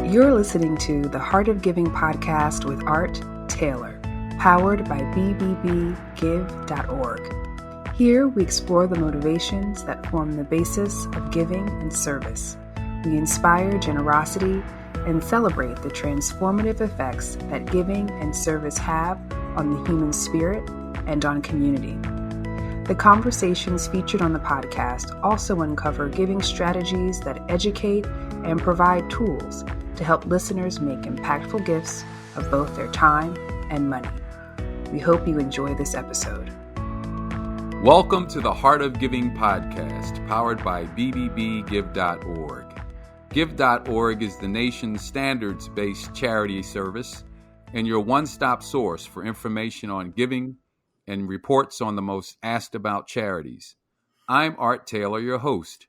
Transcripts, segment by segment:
You're listening to the Heart of Giving podcast with Art Taylor, powered by BBBGive.org. Here we explore the motivations that form the basis of giving and service. We inspire generosity and celebrate the transformative effects that giving and service have on the human spirit and on community. The conversations featured on the podcast also uncover giving strategies that educate and provide tools to help listeners make impactful gifts of both their time and money. We hope you enjoy this episode. Welcome to the Heart of Giving podcast, powered by BBBGive.org. Give.org is the nation's standards-based charity service and your one-stop source for information on giving and reports on the most asked about charities. I'm Art Taylor, your host.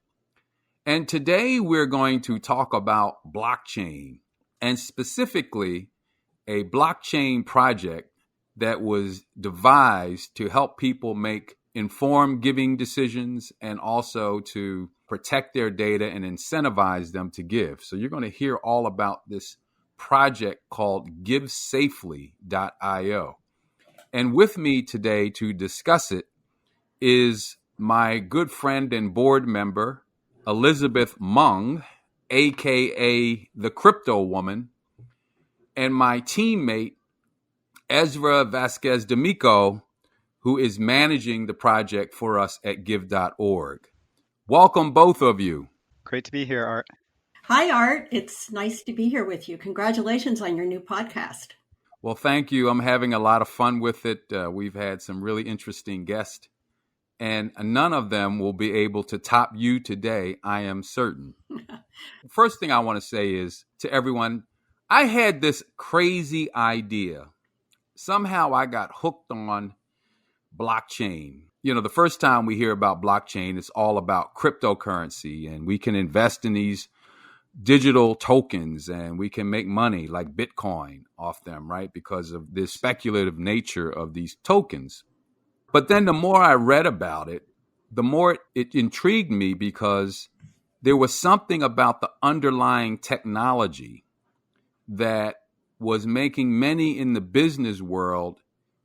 And today we're going to talk about blockchain, and specifically a blockchain project that was devised to help people make informed giving decisions and also to protect their data and incentivize them to give. So you're going to hear all about this project called GiveSafely.io. And with me today to discuss it is my good friend and board member, Elizabeth Mong, AKA The CryptoWoman, and my teammate, Ezra Vazquez, who is managing the project for us at Give.org. Welcome, both of you. Great to be here, Art. Hi, Art. It's nice to be here with you. Congratulations on your new podcast. Well, thank you. I'm having a lot of fun with it. We've had some really interesting guests, and none of them will be able to top you today, I am certain. First thing I want to say is to everyone, I had this crazy idea. Somehow I got hooked on blockchain. You know, the first time we hear about blockchain, it's all about cryptocurrency, and we can invest in these digital tokens and we can make money like Bitcoin off them, right? Because of the speculative nature of these tokens. But then the more I read about it, the more it intrigued me because there was something about the underlying technology that was making many in the business world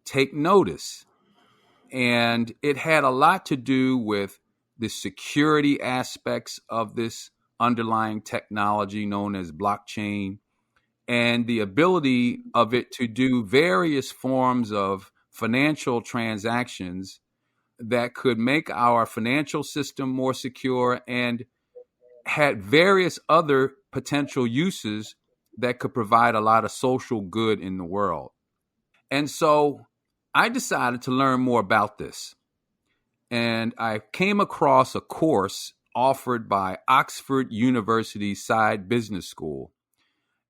take notice. And it had a lot to do with the security aspects of this underlying technology known as blockchain and the ability of it to do various forms of financial transactions that could make our financial system more secure and had various other potential uses that could provide a lot of social good in the world. And so I decided to learn more about this. And I came across a course offered by Oxford University's Side Business School.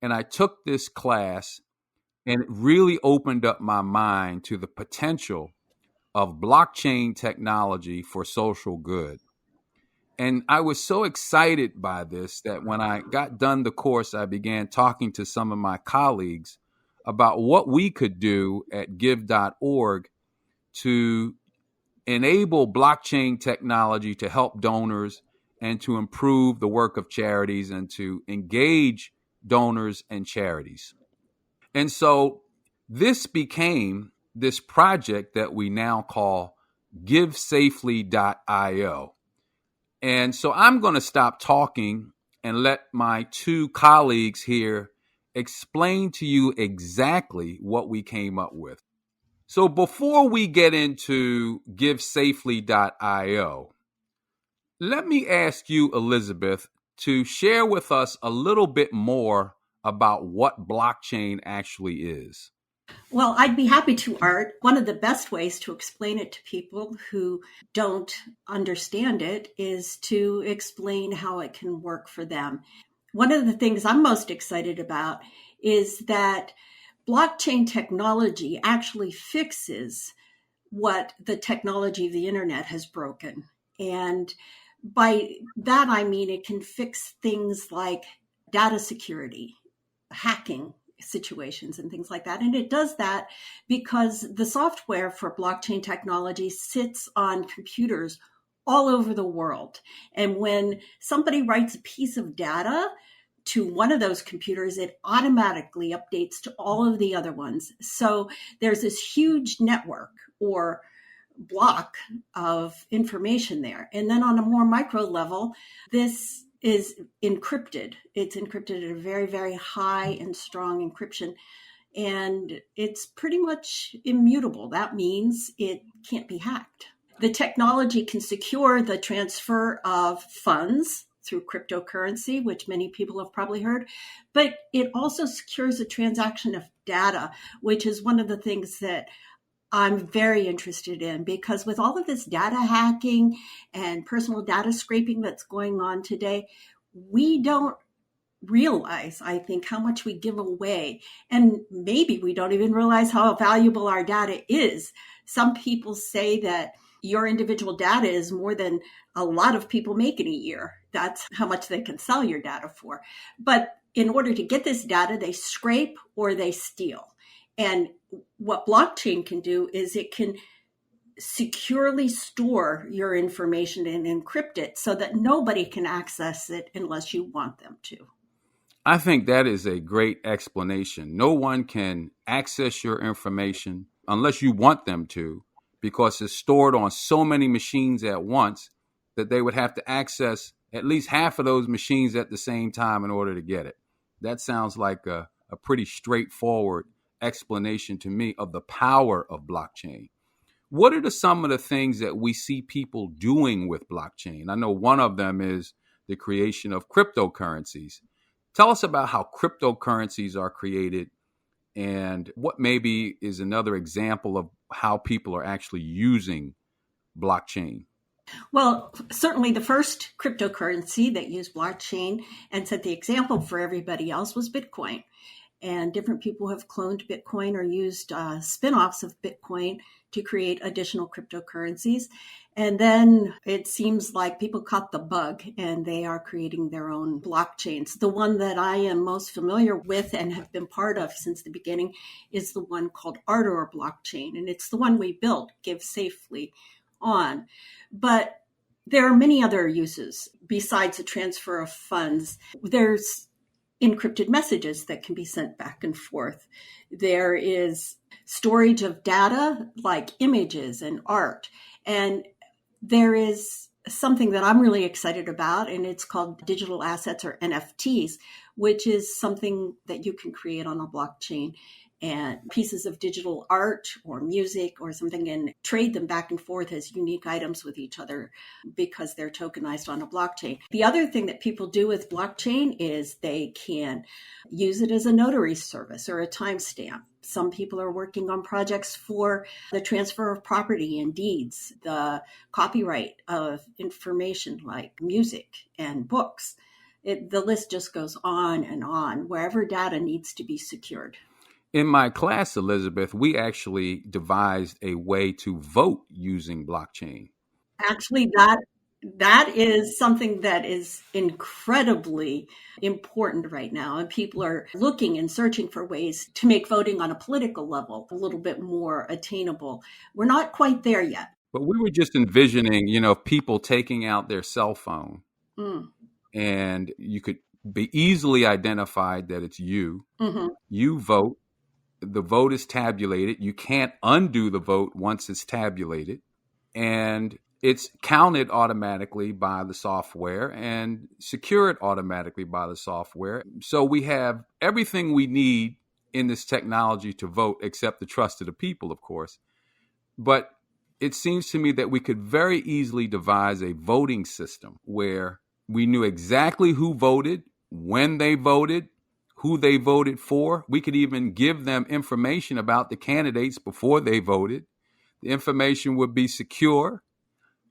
And I took this class, and it really opened up my mind to the potential of blockchain technology for social good. And I was so excited by this that when I got done the course, I began talking to some of my colleagues about what we could do at Give.org to enable blockchain technology to help donors and to improve the work of charities and to engage donors and charities. And so this became this project that we now call GiveSafely.io. And so I'm going to stop talking and let my two colleagues here explain to you exactly what we came up with. So before we get into GiveSafely.io, let me ask you, Elizabeth, to share with us a little bit more about what blockchain actually is. Well, I'd be happy to, Art. One of the best ways to explain it to people who don't understand it is to explain how it can work for them. One of the things I'm most excited about is that blockchain technology actually fixes what the technology of the internet has broken. And by that, I mean it can fix things like data security, hacking situations and things like that. And it does that because the software for blockchain technology sits on computers all over the world. And when somebody writes a piece of data, to one of those computers, it automatically updates to all of the other ones. So there's this huge network or block of information there. And then on a more micro level, this is encrypted. It's encrypted at a very, very high and strong encryption. And it's pretty much immutable. That means it can't be hacked. The technology can secure the transfer of funds through cryptocurrency, which many people have probably heard, but it also secures the transaction of data, which is one of the things that I'm very interested in, because with all of this data hacking and personal data scraping that's going on today, we don't realize, I think, how much we give away. And maybe we don't even realize how valuable our data is. Some people say that your individual data is more than a lot of people make in a year. That's how much they can sell your data for. But in order to get this data, they scrape or they steal. And what blockchain can do is it can securely store your information and encrypt it so that nobody can access it unless you want them to. I think that is a great explanation. No one can access your information unless you want them to, because it's stored on so many machines at once that they would have to access at least half of those machines at the same time in order to get it. That sounds like a pretty straightforward explanation to me of the power of blockchain. What are some of the things that we see people doing with blockchain? I know one of them is the creation of cryptocurrencies. Tell us about how cryptocurrencies are created and what maybe is another example of how people are actually using blockchain. Well, certainly the first cryptocurrency that used blockchain and set the example for everybody else was Bitcoin. And different people have cloned Bitcoin or used spin-offs of Bitcoin to create additional cryptocurrencies. And then it seems like people caught the bug and they are creating their own blockchains. The one that I am most familiar with and have been part of since the beginning is the one called Ardor blockchain. And it's the one we built, Give Safely, on. But there are many other uses besides the transfer of funds. There's encrypted messages that can be sent back and forth. There is storage of data like images and art. And there is something that I'm really excited about, and it's called digital assets or NFTs, which is something that you can create on a blockchain, and pieces of digital art or music or something, and trade them back and forth as unique items with each other because they're tokenized on a blockchain. The other thing that people do with blockchain is they can use it as a notary service or a timestamp. Some people are working on projects for the transfer of property and deeds, the copyright of information like music and books. The list just goes on, wherever data needs to be secured. In my class, Elizabeth, we actually devised a way to vote using blockchain. Actually, that is something that is incredibly important right now. And people are looking and searching for ways to make voting on a political level a little bit more attainable. We're not quite there yet. But we were just envisioning, people taking out their cell phone and you could be easily identified that it's you. Mm-hmm. You vote. The vote is tabulated. You can't undo the vote once it's tabulated. And it's counted automatically by the software and secured automatically by the software. So we have everything we need in this technology to vote, except the trust of the people, of course. But it seems to me that we could very easily devise a voting system where we knew exactly who voted, when they voted, who they voted for. We could even give them information about the candidates before they voted. The information would be secure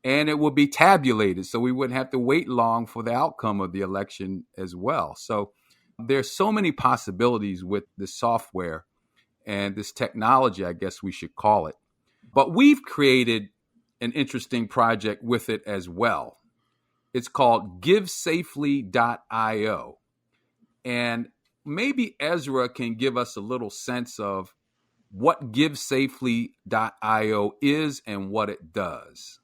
and it would be tabulated, so we wouldn't have to wait long for the outcome of the election as well. So there's so many possibilities with this software and this technology, I guess we should call it. But we've created an interesting project with it as well. It's called GiveSafely.io. And maybe Ezra can give us a little sense of what GiveSafely.io is and what it does.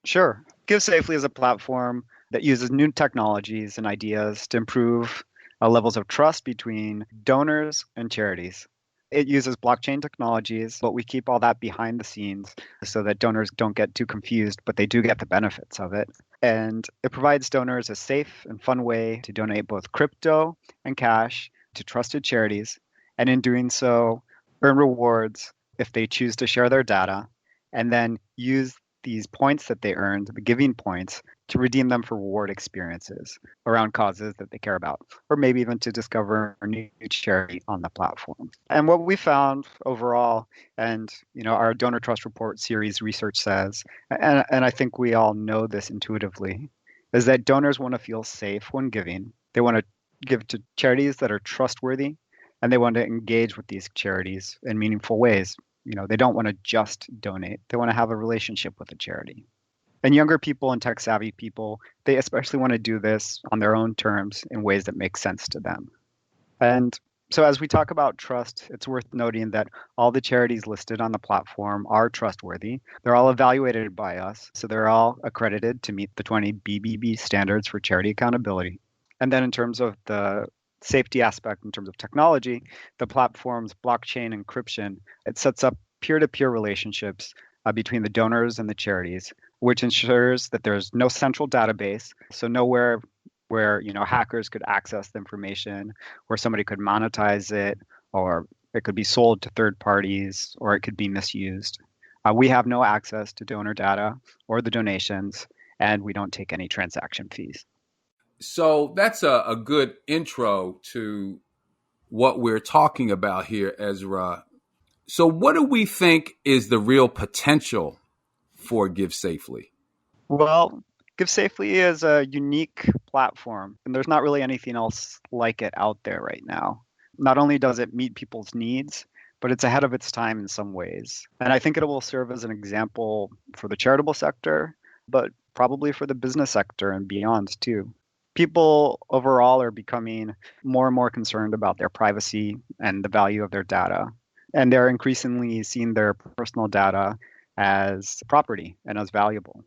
Sure. GiveSafely is a platform that uses new technologies and ideas to improve levels of trust between donors and charities. It uses blockchain technologies, but we keep all that behind the scenes so that donors don't get too confused, but they do get the benefits of it. And it provides donors a safe and fun way to donate both crypto and cash to trusted charities, and in doing so, earn rewards if they choose to share their data, and then use these points that they earned, the giving points, to redeem them for reward experiences around causes that they care about, or maybe even to discover a new charity on the platform. And what we found overall, and our donor trust report series research says, and I think we all know this intuitively, is that donors want to feel safe when giving. They want to give to charities that are trustworthy, and they want to engage with these charities in meaningful ways. They don't want to just donate. They want to have a relationship with a charity. And younger people and tech savvy people, they especially want to do this on their own terms in ways that make sense to them. And so as we talk about trust, it's worth noting that all the charities listed on the platform are trustworthy. They're all evaluated by us, so they're all accredited to meet the 20 BBB standards for charity accountability. And then in terms of the safety aspect, in terms of technology, the platform's blockchain encryption, it sets up peer-to-peer relationships between the donors and the charities, which ensures that there's no central database, so nowhere where hackers could access the information, or somebody could monetize it, or it could be sold to third parties, or it could be misused. We have no access to donor data or the donations, and we don't take any transaction fees. So that's a good intro to what we're talking about here, Ezra. So what do we think is the real potential for Give Safely? Well, Give Safely is a unique platform, and there's not really anything else like it out there right now. Not only does it meet people's needs, but it's ahead of its time in some ways. And I think it will serve as an example for the charitable sector, but probably for the business sector and beyond too. People overall are becoming more and more concerned about their privacy and the value of their data. And they're increasingly seeing their personal data as property and as valuable.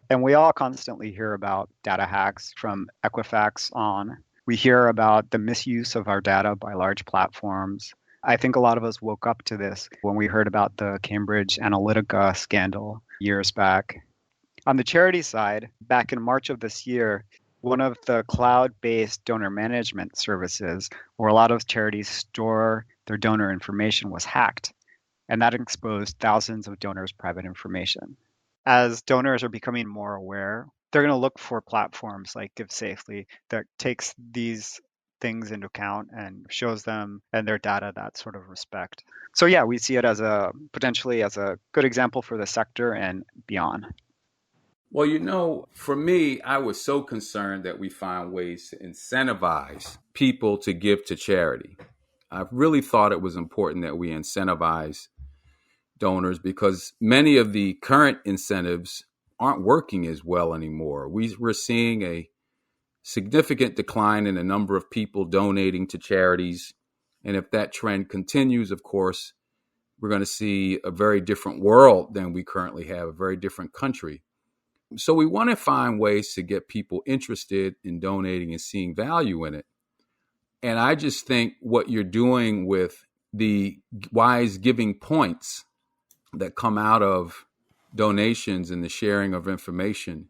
And we all constantly hear about data hacks from Equifax on. We hear about the misuse of our data by large platforms. I think a lot of us woke up to this when we heard about the Cambridge Analytica scandal years back. On the charity side, back in March of this year, one of the cloud-based donor management services where a lot of charities store their donor information was hacked, and that exposed thousands of donors' private information. As donors are becoming more aware, they're going to look for platforms like Give Safely that takes these things into account and shows them and their data that sort of respect. So yeah, we see it as potentially as a good example for the sector and beyond. Well, for me, I was so concerned that we find ways to incentivize people to give to charity. I really thought it was important that we incentivize donors because many of the current incentives aren't working as well anymore. We're seeing a significant decline in the number of people donating to charities. And if that trend continues, of course, we're going to see a very different world than we currently have, a very different country. So we want to find ways to get people interested in donating and seeing value in it. And I just think what you're doing with the wise giving points that come out of donations and the sharing of information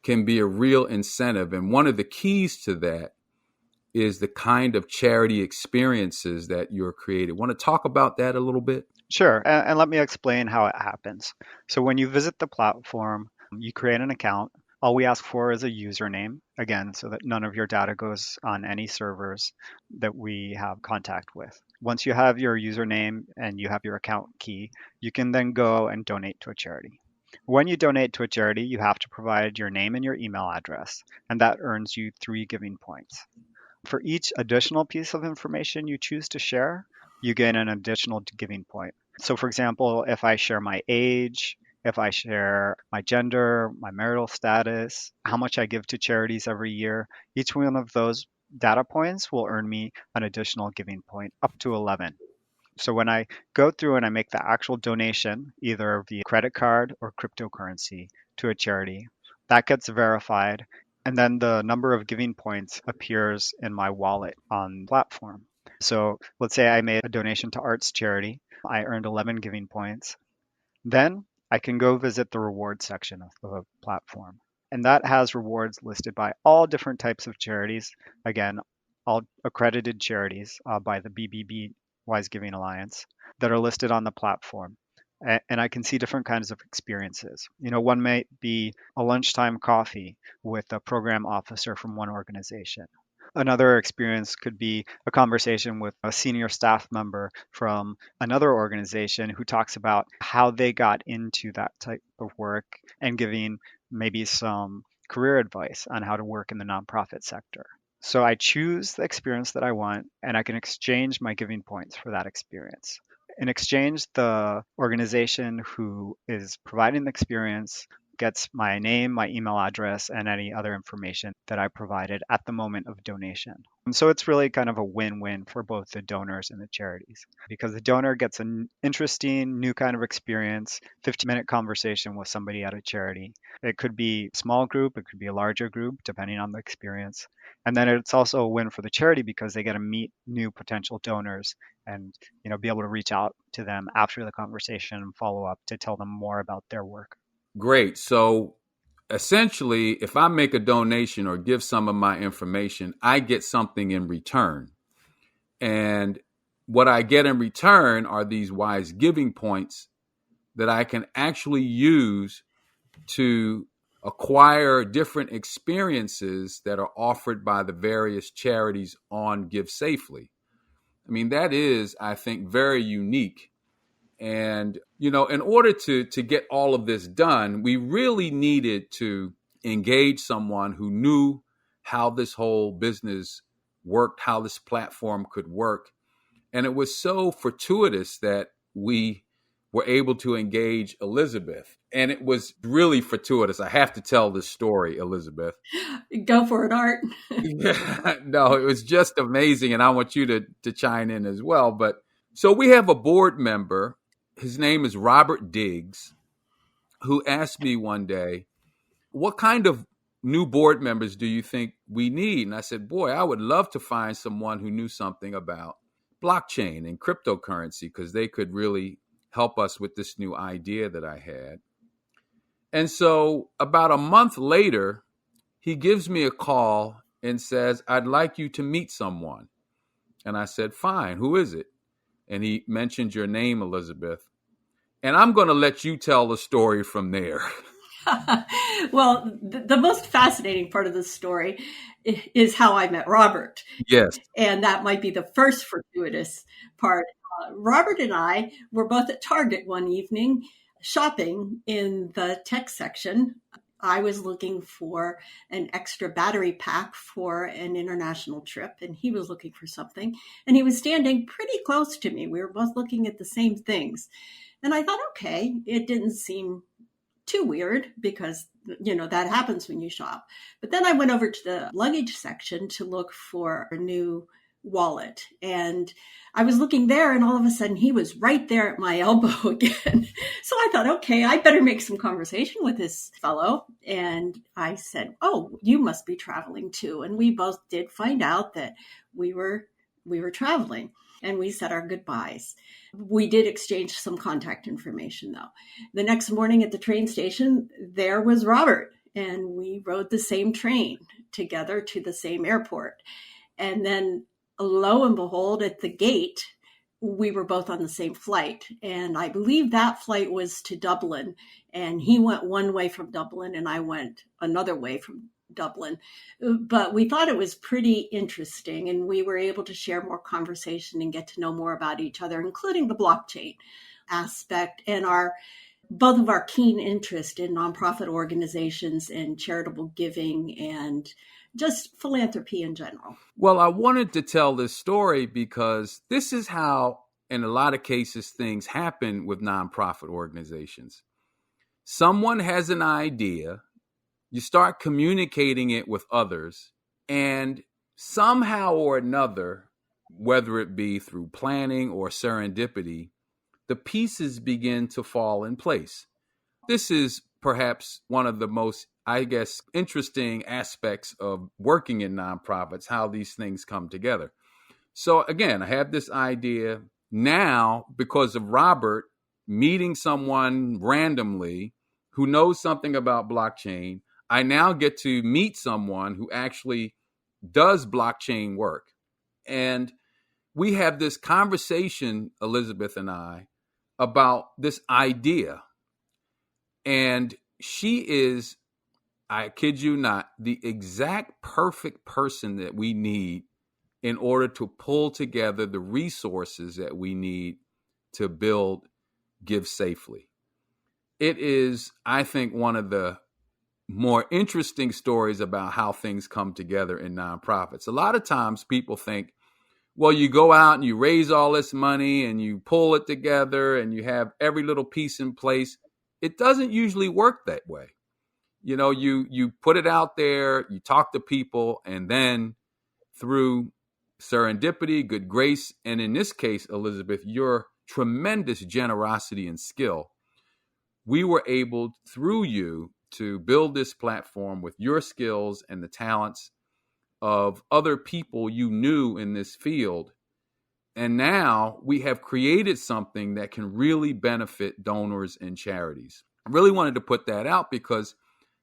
can be a real incentive. And one of the keys to that is the kind of charity experiences that you're creating. Want to talk about that a little bit? Sure. And let me explain how it happens. So when you visit the platform, you create an account. All we ask for is a username, again, so that none of your data goes on any servers that we have contact with. Once you have your username and you have your account key, you can then go and donate to a charity. When you donate to a charity, you have to provide your name and your email address, and that earns you 3 giving points. For each additional piece of information you choose to share, you gain an additional giving point. So for example, if I share my age, if I share my gender, my marital status, how much I give to charities every year, each one of those data points will earn me an additional giving point, up to 11. So when I go through and I make the actual donation, either via credit card or cryptocurrency to a charity, that gets verified. And then the number of giving points appears in my wallet on the platform. So let's say I made a donation to Arts Charity. I earned 11 giving points. Then I can go visit the rewards section of the platform. And that has rewards listed by all different types of charities. Again, all accredited charities by the BBB Wise Giving Alliance that are listed on the platform. And I can see different kinds of experiences. One might be a lunchtime coffee with a program officer from one organization. Another experience could be a conversation with a senior staff member from another organization who talks about how they got into that type of work and giving maybe some career advice on how to work in the nonprofit sector. So I choose the experience that I want, and I can exchange my giving points for that experience. In exchange, the organization who is providing the experience gets my name, my email address, and any other information that I provided at the moment of donation. And so it's really kind of a win-win for both the donors and the charities because the donor gets an interesting new kind of experience, 15-minute conversation with somebody at a charity. It could be a small group, it could be a larger group, depending on the experience. And then it's also a win for the charity because they get to meet new potential donors and be able to reach out to them after the conversation and follow up to tell them more about their work. Great. So essentially, if I make a donation or give some of my information, I get something in return. And what I get in return are these wise giving points that I can actually use to acquire different experiences that are offered by the various charities on Give Safely. I mean, that is, I think, very unique. And, in order to get all of this done, we really needed to engage someone who knew how this whole business worked, how this platform could work. And it was so fortuitous that we were able to engage Elizabeth. And it was really fortuitous. I have to tell this story, Elizabeth. Go for it, Art. Yeah, no, it was just amazing. And I want you to chime in as well. But so we have a board member. His name is Robert Diggs, who asked me one day, what kind of new board members do you think we need? And I said, boy, I would love to find someone who knew something about blockchain and cryptocurrency because they could really help us with this new idea that I had. And so about a month later, he gives me a call and says, I'd like you to meet someone. And I said, fine, who is it? And he mentioned your name, Elizabeth. And I'm going to let you tell the story from there. Well, the most fascinating part of the story is how I met Robert. Yes. And that might be the first fortuitous part. Robert and I were both at Target one evening shopping in the tech section. I was looking for an extra battery pack for an international trip, and he was looking for something. And he was standing pretty close to me. We were both looking at the same things. And I thought, okay, it didn't seem too weird because, that happens when you shop. But then I went over to the luggage section to look for a new wallet. And I was looking there, and all of a sudden he was right there at my elbow again. So I thought, okay, I better make some conversation with this fellow. And I said, oh, you must be traveling too. And we both did find out that we were traveling, and we said our goodbyes. We did exchange some contact information, though. The next morning at the train station, there was Robert, and we rode the same train together to the same airport. And then, lo and behold, at the gate, we were both on the same flight. And I believe that flight was to Dublin. And he went one way from Dublin, and I went another way from Dublin. But we thought it was pretty interesting, and we were able to share more conversation and get to know more about each other, including the blockchain aspect and both of our keen interest in nonprofit organizations and charitable giving and just philanthropy in general. Well, I wanted to tell this story because this is how, in a lot of cases, things happen with nonprofit organizations. Someone has an idea, you start communicating it with others, and somehow or another, whether it be through planning or serendipity, the pieces begin to fall in place. This is perhaps one of the most I guess, interesting aspects of working in nonprofits, how these things come together. So again, I have this idea now because of Robert meeting someone randomly who knows something about blockchain. I now get to meet someone who actually does blockchain work. And we have this conversation, Elizabeth and I, about this idea. And she is, I kid you not, the exact perfect person that we need in order to pull together the resources that we need to build Give Safely. It is, I think, one of the more interesting stories about how things come together in nonprofits. A lot of times people think, well, you go out and you raise all this money and you pull it together and you have every little piece in place. It doesn't usually work that way. You know, you put it out there, you talk to people, and then through serendipity, good grace, and in this case, Elizabeth, your tremendous generosity and skill, we were able, through you, to build this platform with your skills and the talents of other people you knew in this field. And now we have created something that can really benefit donors and charities. I really wanted to put that out because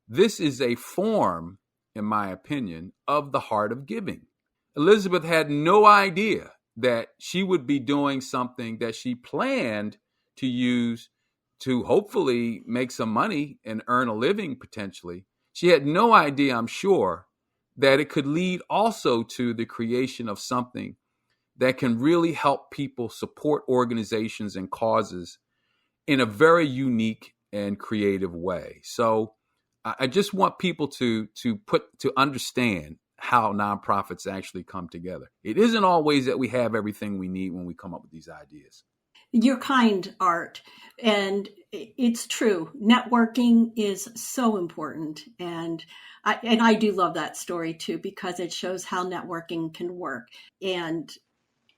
this is a form, in my opinion, of the heart of giving. Elizabeth had no idea that she would be doing something that she planned to use to hopefully make some money and earn a living potentially. She had no idea, I'm sure, that it could lead also to the creation of something that can really help people support organizations and causes in a very unique and creative way. So I just want people to understand how nonprofits actually come together. It isn't always that we have everything we need when we come up with these ideas. You're kind, Art, and it's true. Networking is so important, and I do love that story too because it shows how networking can work. And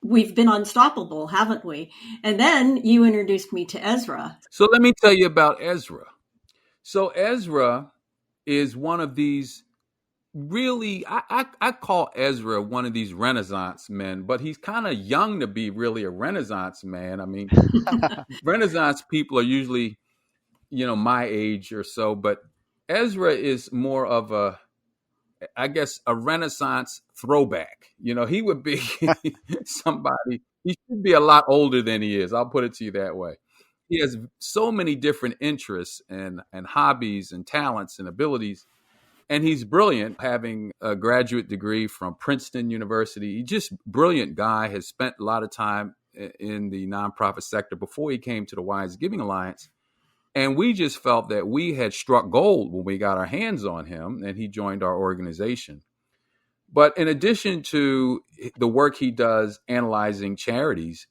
we've been unstoppable, haven't we? And then you introduced me to Ezra. So let me tell you about Ezra. So Ezra is one of these really, I call Ezra one of these Renaissance men, but he's kind of young to be really a Renaissance man. I mean, Renaissance people are usually, my age or so, but Ezra is more of I guess, a Renaissance throwback. He would be somebody, he should be a lot older than he is. I'll put it to you that way. He has so many different interests and hobbies and talents and abilities. And he's brilliant, having a graduate degree from Princeton University. He's just brilliant guy, has spent a lot of time in the nonprofit sector before he came to the Wise Giving Alliance. And we just felt that we had struck gold when we got our hands on him and he joined our organization. But in addition to the work he does analyzing charities,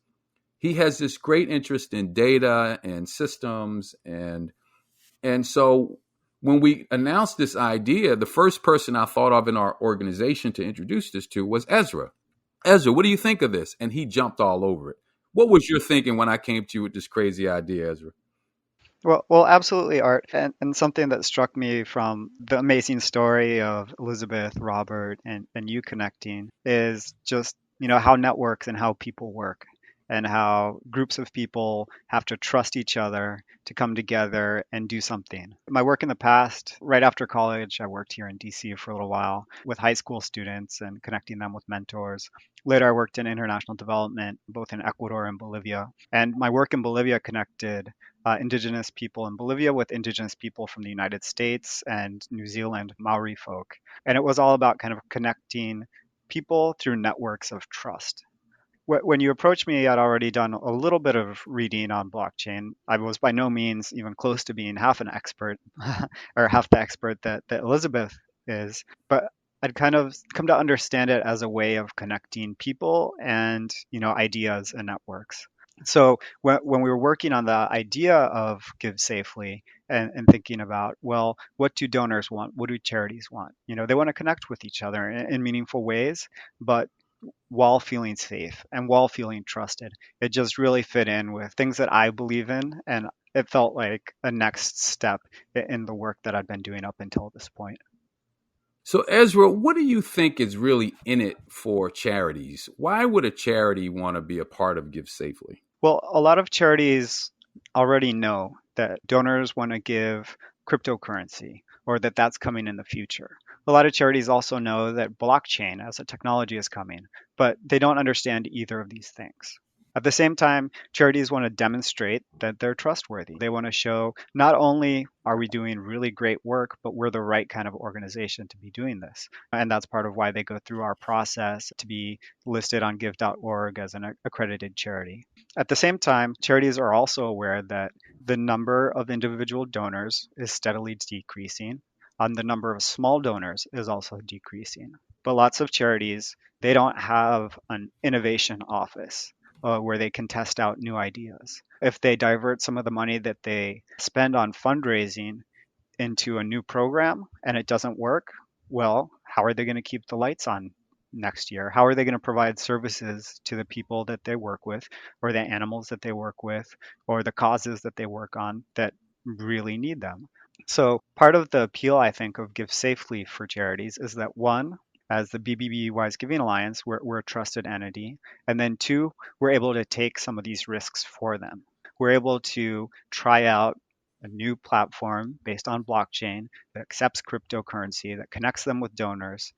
he has this great interest in data and systems. And so when we announced this idea, the first person I thought of in our organization to introduce this to was Ezra. Ezra, what do you think of this? And he jumped all over it. What was your thinking when I came to you with this crazy idea, Ezra? Well, absolutely, Art. And something that struck me from the amazing story of Elizabeth, Robert, and you connecting is just, how networks and how people work and how groups of people have to trust each other to come together and do something. My work in the past, right after college, I worked here in DC for a little while with high school students and connecting them with mentors. Later, I worked in international development, both in Ecuador and Bolivia. And my work in Bolivia connected indigenous people in Bolivia with indigenous people from the United States and New Zealand, Maori folk. And it was all about kind of connecting people through networks of trust. When you approached me, I'd already done a little bit of reading on blockchain. I was by no means even close to being half an expert or half the expert that Elizabeth is, but I'd kind of come to understand it as a way of connecting people and, ideas and networks. So when we were working on the idea of Give Safely and thinking about, well, what do donors want? What do charities want? They want to connect with each other in meaningful ways, but while feeling safe and while feeling trusted. It just really fit in with things that I believe in and it felt like a next step in the work that I'd been doing up until this point. So, Ezra, what do you think is really in it for charities? Why would a charity want to be a part of Give Safely? Well, a lot of charities already know that donors want to give cryptocurrency or that that's coming in the future. A lot of charities also know that blockchain as a technology is coming, but they don't understand either of these things. At the same time, charities want to demonstrate that they're trustworthy. They want to show not only are we doing really great work, but we're the right kind of organization to be doing this. And that's part of why they go through our process to be listed on give.org as an accredited charity. At the same time, charities are also aware that the number of individual donors is steadily decreasing, and the number of small donors is also decreasing. But lots of charities, they don't have an innovation office where they can test out new ideas. If they divert some of the money that they spend on fundraising into a new program and it doesn't work, well, how are they going to keep the lights on next year? How are they going to provide services to the people that they work with, or the animals that they work with, or the causes that they work on that really need them? So part of the appeal, I think, of Give Safely for charities is that one, as the BBB Wise Giving Alliance, we're a trusted entity. And then two, we're able to take some of these risks for them. We're able to try out a new platform based on blockchain that accepts cryptocurrency, that connects them with donors.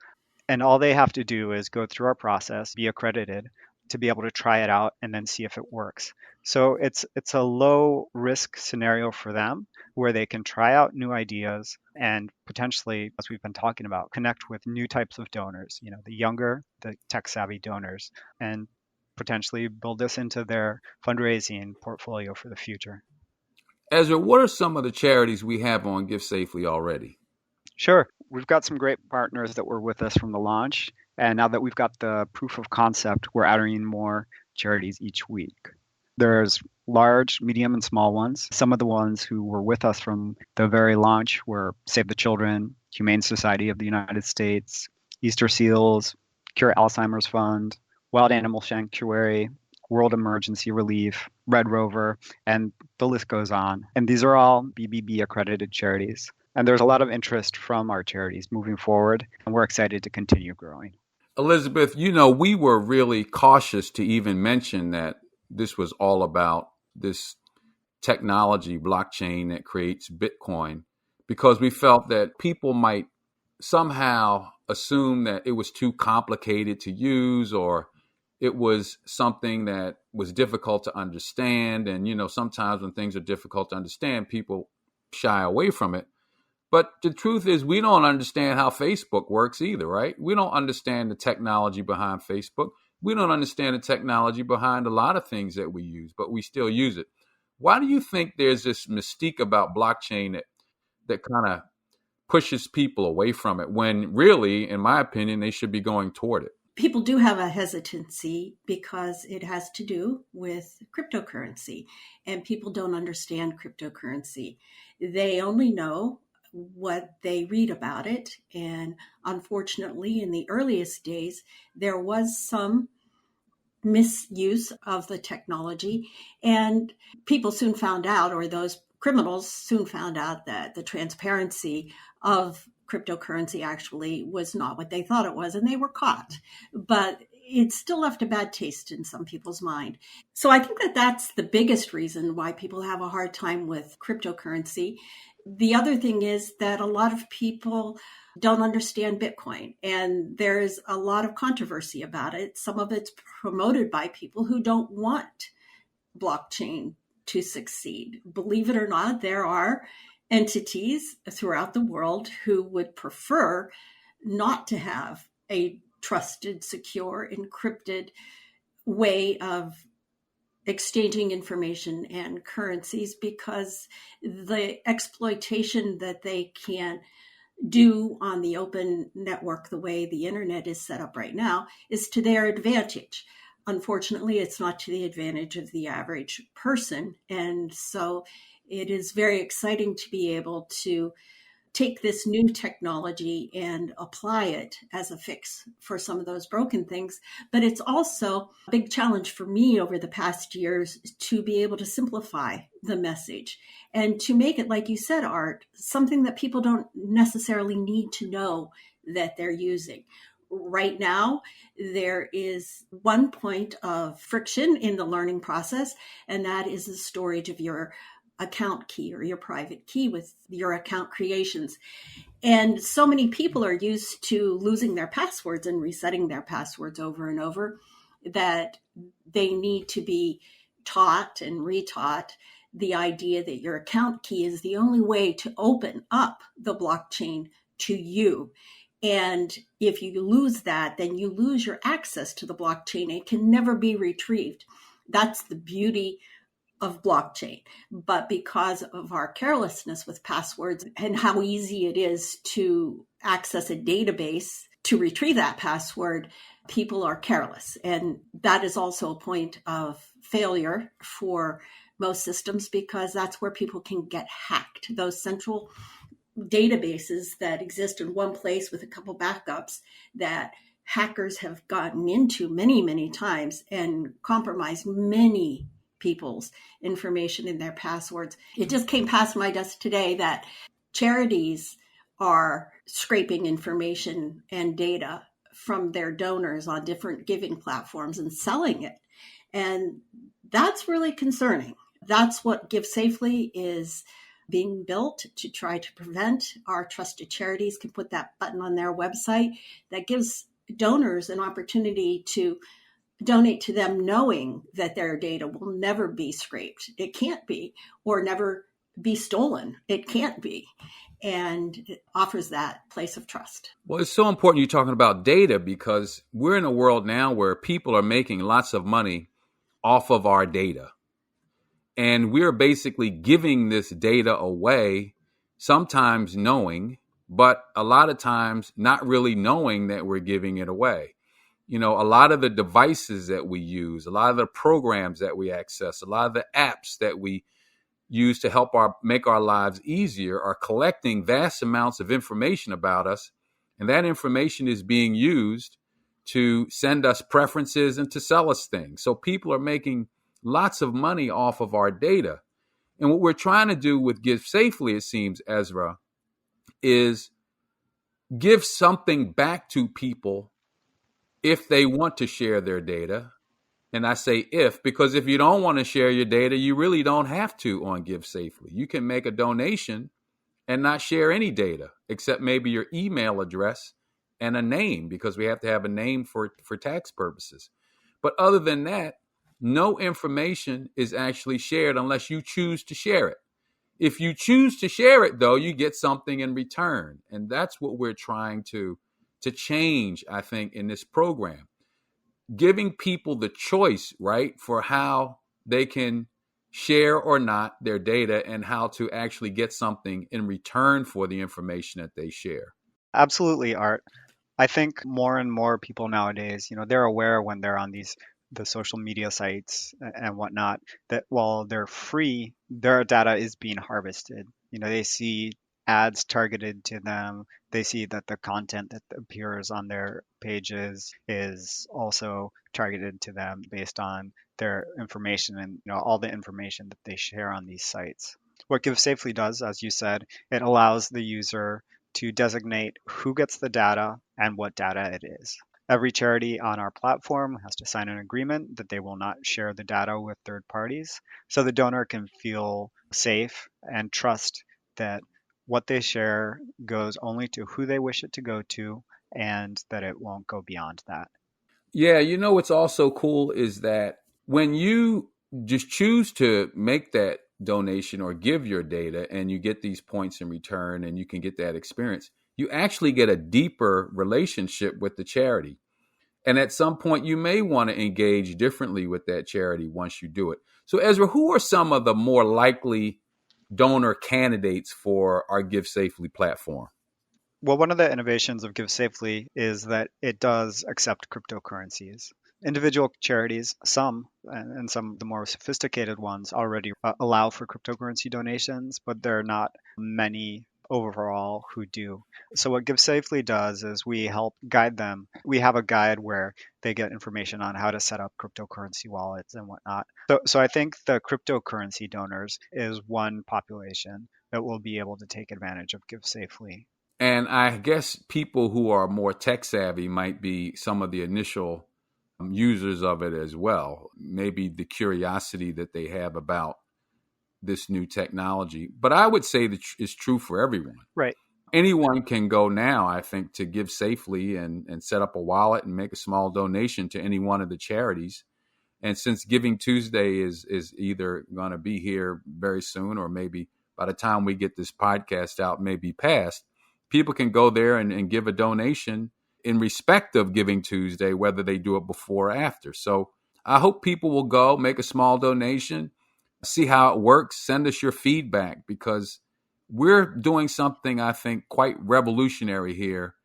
And all they have to do is go through our process, be accredited to be able to try it out and then see if it works. So it's a low risk scenario for them where they can try out new ideas and potentially, as we've been talking about, connect with new types of donors, the younger, the tech savvy donors, and potentially build this into their fundraising portfolio for the future. Ezra, what are some of the charities we have on Give Safely already? Sure. We've got some great partners that were with us from the launch. And now that we've got the proof of concept, we're adding more charities each week. There's large, medium, and small ones. Some of the ones who were with us from the very launch were Save the Children, Humane Society of the United States, Easter Seals, Cure Alzheimer's Fund, Wild Animal Sanctuary, World Emergency Relief, Red Rover, and the list goes on. And these are all BBB accredited charities. And there's a lot of interest from our charities moving forward, and we're excited to continue growing. Elizabeth, we were really cautious to even mention that this was all about this technology, blockchain that creates Bitcoin, because we felt that people might somehow assume that it was too complicated to use, or it was something that was difficult to understand. And, sometimes when things are difficult to understand, people shy away from it. But the truth is, we don't understand how Facebook works either, right? We don't understand the technology behind Facebook. We don't understand the technology behind a lot of things that we use, but we still use it. Why do you think there's this mystique about blockchain that kind of pushes people away from it when really, in my opinion, they should be going toward it? People do have a hesitancy because it has to do with cryptocurrency, and people don't understand cryptocurrency. They only know what they read about it. And unfortunately, in the earliest days, there was some misuse of the technology. And people soon found out, or those criminals soon found out, that the transparency of cryptocurrency actually was not what they thought it was, and they were caught. But it still left a bad taste in some people's mind. So I think that that's the biggest reason why people have a hard time with cryptocurrency. The other thing is that a lot of people don't understand Bitcoin, and there's a lot of controversy about it. Some of it's promoted by people who don't want blockchain to succeed. Believe it or not, there are entities throughout the world who would prefer not to have a trusted, secure, encrypted way of exchanging information and currencies, because the exploitation that they can do on the open network, the way the internet is set up right now, is to their advantage. Unfortunately, it's not to the advantage of the average person. And so it is very exciting to be able to take this new technology and apply it as a fix for some of those broken things. But it's also a big challenge for me over the past years to be able to simplify the message and to make it, like you said, Art, something that people don't necessarily need to know that they're using. Right now, there is one point of friction in the learning process, and that is the storage of your account key or your private key with your account creations. And so many people are used to losing their passwords and resetting their passwords over and over that they need to be taught and retaught the idea that your account key is the only way to open up the blockchain to you. And if you lose that, then you lose your access to the blockchain. It can never be retrieved. That's the beauty of blockchain. But because of our carelessness with passwords and how easy it is to access a database to retrieve that password, people are careless. And that is also a point of failure for most systems, because that's where people can get hacked. Those central databases that exist in one place with a couple backups that hackers have gotten into many, many times and compromised many people's information in their passwords. It just came past my desk today that charities are scraping information and data from their donors on different giving platforms and selling it. And that's really concerning. That's what Give Safely is being built to try to prevent. Our trusted charities can put that button on their website that gives donors an opportunity to donate to them knowing that their data will never be scraped. It can't be, or never be stolen. It can't be. And it offers that place of trust. Well, it's so important you're talking about data, because we're in a world now where people are making lots of money off of our data. And we're basically giving this data away, sometimes knowing, but a lot of times not really knowing that we're giving it away. You know, a lot of the devices that we use, a lot of the programs that we access, a lot of the apps that we use to help make our lives easier are collecting vast amounts of information about us. And that information is being used to send us preferences and to sell us things. So people are making lots of money off of our data. And what we're trying to do with Give Safely, it seems, Ezra, is give something back to people if they want to share their data. And I say if, because if you don't want to share your data, you really don't have to on Give Safely. You can make a donation and not share any data except maybe your email address and a name, because we have to have a name for tax purposes. But other than that, no information is actually shared unless you choose to share it. If you choose to share it, though, you get something in return. And that's what we're trying to change, I think, in this program. Giving people the choice, right, for how they can share or not their data and how to actually get something in return for the information that they share. Absolutely, Art. I think more and more people nowadays, they're aware when they're on the social media sites and whatnot, that while they're free, their data is being harvested. They see ads targeted to them. They see that the content that appears on their pages is also targeted to them based on their information and all the information that they share on these sites. What Give Safely does, as you said, it allows the user to designate who gets the data and what data it is. Every charity on our platform has to sign an agreement that they will not share the data with third parties, so the donor can feel safe and trust that what they share goes only to who they wish it to go to, and that it won't go beyond that. Yeah, what's also cool is that when you just choose to make that donation or give your data and you get these points in return and you can get that experience, you actually get a deeper relationship with the charity. And at some point, you may want to engage differently with that charity once you do it. So, Ezra, who are some of the more likely donor candidates for our Give Safely platform? Well, one of the innovations of Give Safely is that it does accept cryptocurrencies. Individual charities, some and some of the more sophisticated ones already allow for cryptocurrency donations, but there are not many overall who do. So what Give Safely does is we help guide them. We have a guide where they get information on how to set up cryptocurrency wallets and whatnot. So I think the cryptocurrency donors is one population that will be able to take advantage of Give Safely. And I guess people who are more tech savvy might be some of the initial users of it as well. Maybe the curiosity that they have about this new technology. But I would say that it's true for everyone. Right. Anyone can go now, I think, to Give Safely and set up a wallet and make a small donation to any one of the charities. And since Giving Tuesday is either going to be here very soon, or maybe by the time we get this podcast out, maybe past, people can go there and give a donation in respect of Giving Tuesday, whether they do it before or after. So I hope people will go, make a small donation, see how it works, send us your feedback, because we're doing something, I think, quite revolutionary here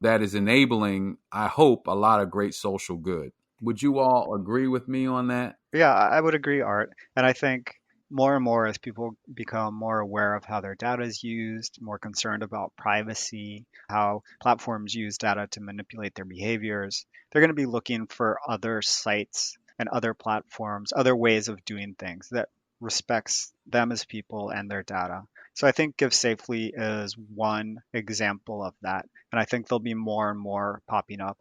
that is enabling, I hope, a lot of great social good. Would you all agree with me on that? Yeah, I would agree, Art. And I think more and more as people become more aware of how their data is used, more concerned about privacy, how platforms use data to manipulate their behaviors, they're going to be looking for other sites and other platforms, other ways of doing things that respects them as people and their data. So I think Give Safely is one example of that. And I think there'll be more and more popping up.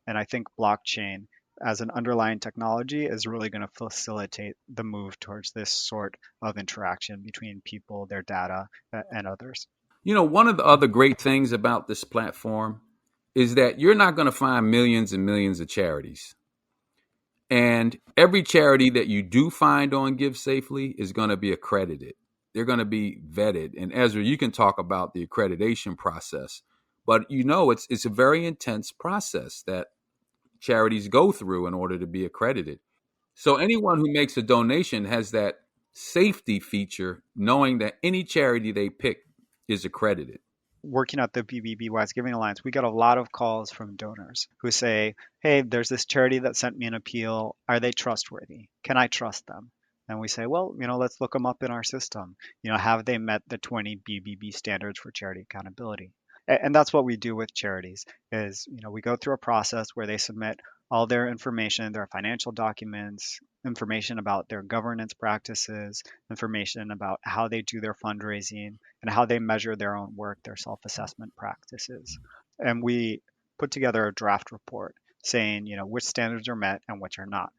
And I think blockchain as an underlying technology is really going to facilitate the move towards this sort of interaction between people, their data, and others. You know, one of the other great things about this platform is that you're not going to find millions and millions of charities. And every charity that you do find on Give Safely is going to be accredited. They're going to be vetted. And Ezra, you can talk about the accreditation process, but you know, it's a very intense process that charities go through in order to be accredited. So anyone who makes a donation has that safety feature, knowing that any charity they pick is accredited. Working at the BBB Wise Giving Alliance, we get a lot of calls from donors who say, hey, there's this charity that sent me an appeal. Are they trustworthy? Can I trust them? And we say, well, let's look them up in our system. Have they met the 20 BBB standards for charity accountability? And that's what we do with charities is, we go through a process where they submit all their information, their financial documents, information about their governance practices, information about how they do their fundraising and how they measure their own work, their self-assessment practices. And we put together a draft report saying, which standards are met and which are not.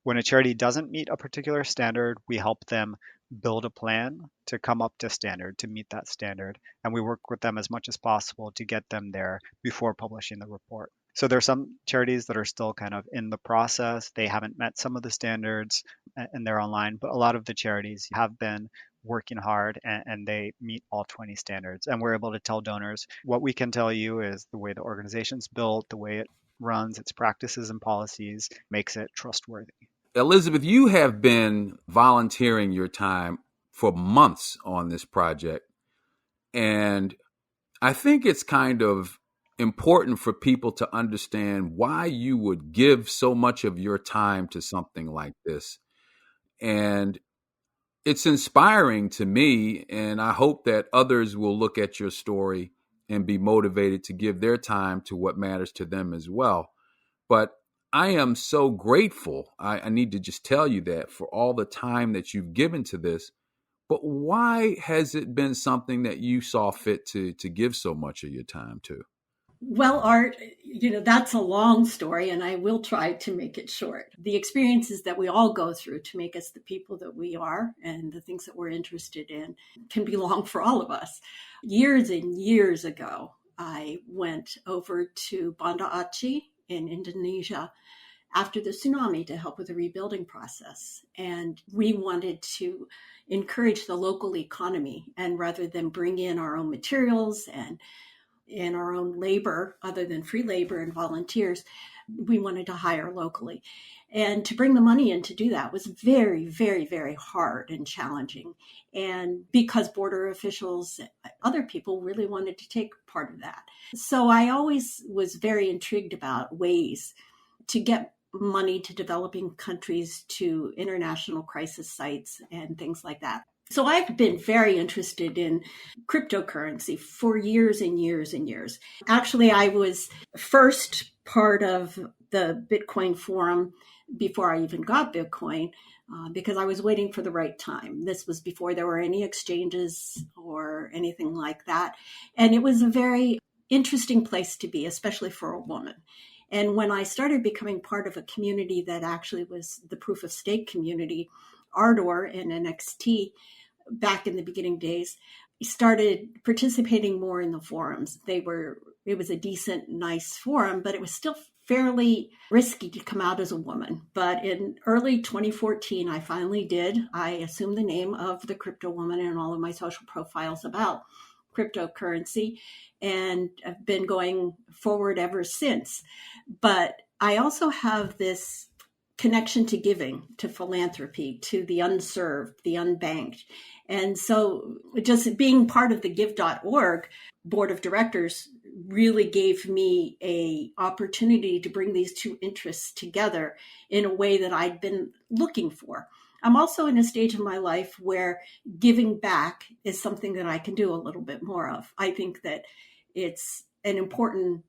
When a charity doesn't meet a particular standard, we help them build a plan to come up to standard, to meet that standard. And we work with them as much as possible to get them there before publishing the report. So there are some charities that are still kind of in the process. They haven't met some of the standards and they're online, but a lot of the charities have been working hard and they meet all 20 standards. And we're able to tell donors what we can tell you is the way the organization's built, the way it runs, its practices and policies makes it trustworthy. Elizabeth, you have been volunteering your time for months on this project. And I think it's kind of important for people to understand why you would give so much of your time to something like this. And it's inspiring to me. And I hope that others will look at your story and be motivated to give their time to what matters to them as well. But I am so grateful. I need to just tell you that for all the time that you've given to this. But why has it been something that you saw fit to give so much of your time to? Well, Art, that's a long story, and I will try to make it short. The experiences that we all go through to make us the people that we are and the things that we're interested in can be long for all of us. Years and years ago, I went over to Banda Aceh in Indonesia after the tsunami to help with the rebuilding process. And we wanted to encourage the local economy. And rather than bring in our own materials and our own labor, other than free labor and volunteers, we wanted to hire locally. And to bring the money in to do that was very, very, very hard and challenging. And because border officials, other people really wanted to take part of that. So I always was very intrigued about ways to get money to developing countries, to international crisis sites and things like that. So I've been very interested in cryptocurrency for years and years and years. Actually, I was first part of the Bitcoin forum before I even got Bitcoin, because I was waiting for the right time. This was before there were any exchanges or anything like that. And it was a very interesting place to be, especially for a woman. And when I started becoming part of a community that actually was the proof of stake community, Ardor and NXT, back in the beginning days, started participating more in the forums. It was a decent, nice forum, but it was still fairly risky to come out as a woman. But in early 2014, I finally did. I assumed the name of the CryptoWoman in all of my social profiles about cryptocurrency, and I've been going forward ever since. But I also have this connection to giving, to philanthropy, to the unserved, the unbanked. And so just being part of the give.org board of directors really gave me a opportunity to bring these two interests together in a way that I'd been looking for. I'm also in a stage of my life where giving back is something that I can do a little bit more of. I think that it's an important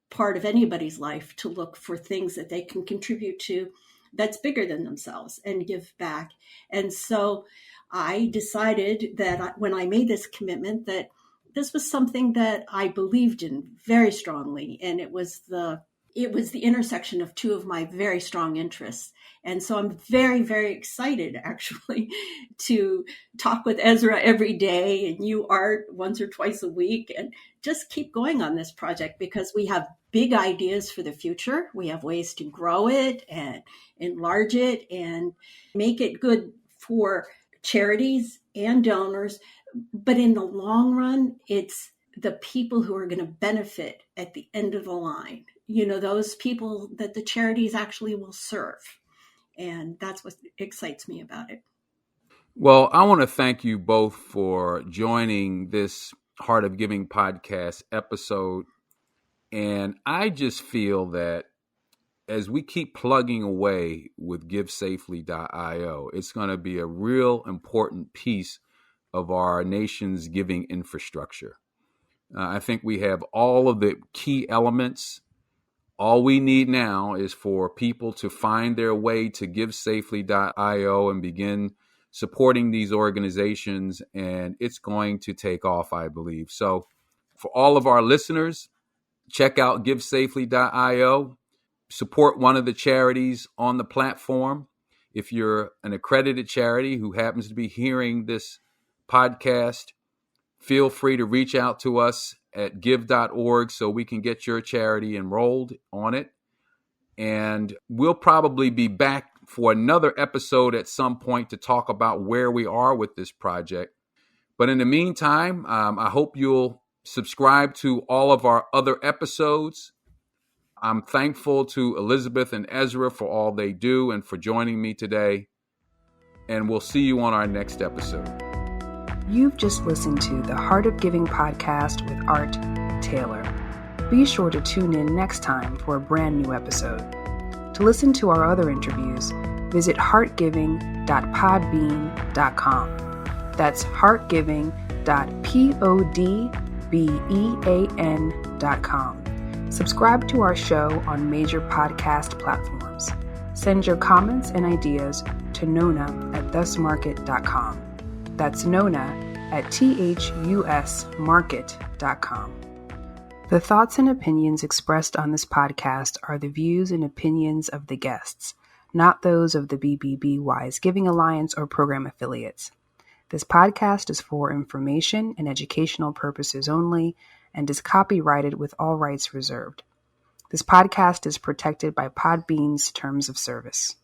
part of anybody's life to look for things that they can contribute to that's bigger than themselves and give back. And so I decided that when I made this commitment, that this was something that I believed in very strongly. And it was the intersection of two of my very strong interests. And so I'm very, very excited, actually, to talk with Ezra every day and you, Art, once or twice a week, and just keep going on this project because we have big ideas for the future. We have ways to grow it and enlarge it and make it good for charities and donors. But in the long run, it's the people who are going to benefit at the end of the line. You know, those people that the charities actually will serve. And that's what excites me about it. Well, I want to thank you both for joining this Heart of Giving podcast episode. And I just feel that as we keep plugging away with GiveSafely.io, it's going to be a real important piece of our nation's giving infrastructure. I think we have all of the key elements. All we need now is for people to find their way to GiveSafely.io and begin supporting these organizations, and it's going to take off, I believe. So for all of our listeners, check out GiveSafely.io. Support one of the charities on the platform. If you're an accredited charity who happens to be hearing this podcast, feel free to reach out to us at give.org so we can get your charity enrolled on it. And we'll probably be back for another episode at some point to talk about where we are with this project. But in the meantime, I hope you'll subscribe to all of our other episodes. I'm thankful to Elizabeth and Ezra for all they do and for joining me today. And we'll see you on our next episode. You've just listened to the Heart of Giving podcast with Art Taylor. Be sure to tune in next time for a brand new episode. To listen to our other interviews, visit heartgiving.podbean.com. That's heartgiving.podbean.com. Subscribe to our show on major podcast platforms. Send your comments and ideas to nona@thusmarket.com. That's nona@thusmarket.com. The thoughts and opinions expressed on this podcast are the views and opinions of the guests, not those of the BBB Wise Giving Alliance or program affiliates. This podcast is for information and educational purposes only and is copyrighted with all rights reserved. This podcast is protected by Podbean's terms of service.